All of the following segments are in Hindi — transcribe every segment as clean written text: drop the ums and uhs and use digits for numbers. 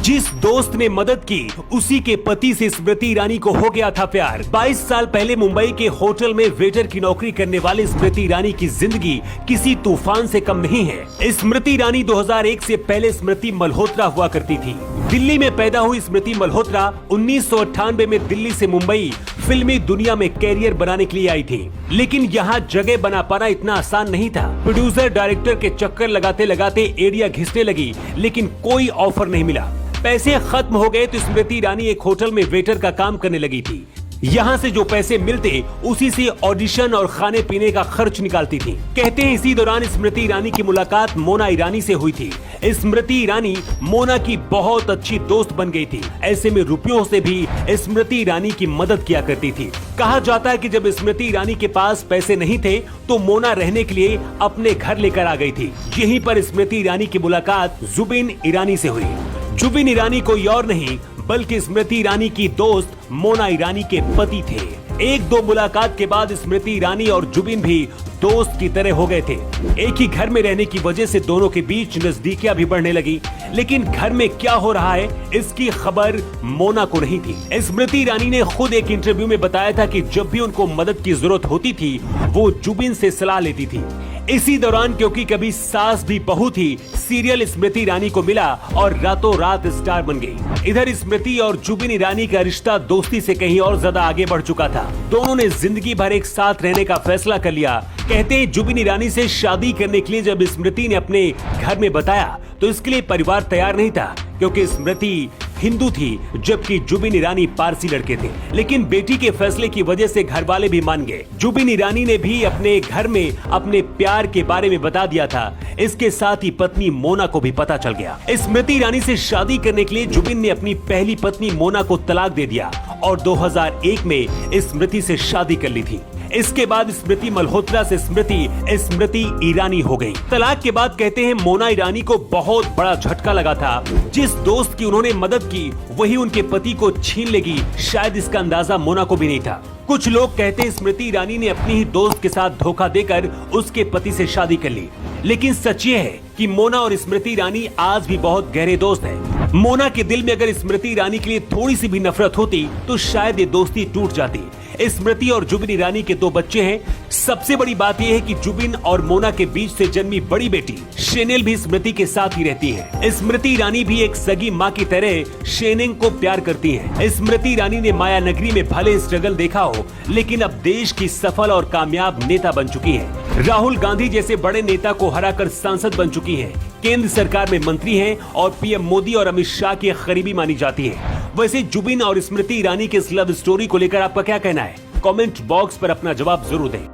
जिस दोस्त ने मदद की उसी के पति से स्मृति ईरानी को हो गया था प्यार। 22 साल पहले मुंबई के होटल में वेटर की नौकरी करने वाली स्मृति ईरानी की जिंदगी किसी तूफान से कम नहीं है। स्मृति ईरानी 2001 से पहले स्मृति मल्होत्रा हुआ करती थी। दिल्ली में पैदा हुई स्मृति मल्होत्रा 1998 में दिल्ली से मुंबई फिल्मी दुनिया में कैरियर बनाने के लिए आई थी, लेकिन यहाँ जगह बना पाना इतना आसान नहीं था। प्रोड्यूसर डायरेक्टर के चक्कर लगाते लगाते एरिया घिसने लगी, लेकिन कोई ऑफर नहीं मिला। पैसे खत्म हो गए तो स्मृति ईरानी एक होटल में वेटर का काम करने लगी थी। यहाँ से जो पैसे मिलते उसी से ऑडिशन और खाने पीने का खर्च निकालती थी। कहते हैं इसी दौरान स्मृति ईरानी की मुलाकात मोना ईरानी से हुई थी। स्मृति ईरानी मोना की बहुत अच्छी दोस्त बन गई थी। ऐसे में रुपयों से भी स्मृति ईरानी की मदद किया करती थी। कहा जाता है कि जब स्मृति ईरानी के पास पैसे नहीं थे तो मोना रहने के लिए अपने घर लेकर आ गई थी। यहीं पर स्मृति ईरानी की मुलाकात जुबिन ईरानी से हुई। जुबिन ईरानी कोई और नहीं बल्कि स्मृति ईरानी की दोस्त मोना ईरानी के पति थे। एक दो मुलाकात के बाद स्मृति ईरानी और जुबिन भी दोस्त की तरह हो गए थे। एक ही घर में रहने की वजह से दोनों के बीच नजदीकियां भी बढ़ने लगी, लेकिन घर में क्या हो रहा है इसकी खबर मोना को नहीं थी। स्मृति ईरानी ने खुद एक इंटरव्यू में बताया था कि जब भी उनको मदद की जरूरत होती थी वो जुबिन से सलाह लेती थी। इसी दौरान क्योंकि कभी सास भी बहू थी, सीरियल स्मृति ईरानी को मिला और रातों रात स्टार बन गई। इधर स्मृति और जुबिन ईरानी का रिश्ता दोस्ती से कहीं और ज्यादा आगे बढ़ चुका था। दोनों ने जिंदगी भर एक साथ रहने का फैसला कर लिया। कहते हैं जुबिन ईरानी से शादी करने के लिए जब स्मृति ने अपने घर में बताया तो इसके लिए परिवार तैयार नहीं था, क्योंकि स्मृति हिंदू थी जबकि जुबिन ईरानी पारसी लड़के थे। लेकिन बेटी के फैसले की वजह से घर वाले भी मान गए। जुबिन ईरानी ने भी अपने घर में अपने प्यार के बारे में बता दिया था। इसके साथ ही पत्नी मोना को भी पता चल गया। स्मृति ईरानी से शादी करने के लिए जुबिन ने अपनी पहली पत्नी मोना को तलाक दे दिया और 2001 में स्मृति से शादी कर ली थी। इसके बाद स्मृति मल्होत्रा से स्मृति ईरानी हो गई। तलाक के बाद कहते हैं मोना ईरानी को बहुत बड़ा झटका लगा था। जिस दोस्त की उन्होंने मदद की वही उनके पति को छीन लेगी, शायद इसका अंदाजा मोना को भी नहीं था। कुछ लोग कहते हैं स्मृति ईरानी ने अपनी ही दोस्त के साथ धोखा देकर उसके पति से शादी कर ली, लेकिन सच ये है कि मोना और स्मृति ईरानी आज भी बहुत गहरे दोस्त हैं। मोना के दिल में अगर स्मृति ईरानी के लिए थोड़ी सी भी नफरत होती तो शायद ये दोस्ती टूट जाती। स्मृति और जुबिन ईरानी के 2 बच्चे हैं। सबसे बड़ी बात यह है कि जुबिन और मोना के बीच से जन्मी बड़ी बेटी शेनेल भी स्मृति के साथ ही रहती है। स्मृति ईरानी भी एक सगी माँ की तरह शेनेंग को प्यार करती है। स्मृति ईरानी ने माया नगरी में भले स्ट्रगल देखा हो, लेकिन अब देश की सफल और कामयाब नेता बन चुकी है। राहुल गांधी जैसे बड़े नेता को हराकर सांसद बन चुकी है। केंद्र सरकार में मंत्री हैं और पीएम मोदी और अमित शाह की करीबी मानी जाती है। वैसे जुबिन और स्मृति ईरानी के इस लव स्टोरी को लेकर आपका क्या कहना है? कमेंट बॉक्स पर अपना जवाब जरूर दें।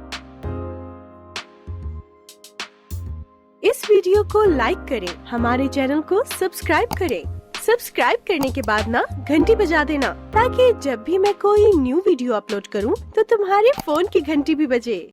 इस वीडियो को लाइक करें, हमारे चैनल को सब्सक्राइब करें। सब्सक्राइब करने के बाद ना घंटी बजा देना, ताकि जब भी मैं कोई न्यू वीडियो अपलोड करूं तो तुम्हारे फोन की घंटी भी बजे।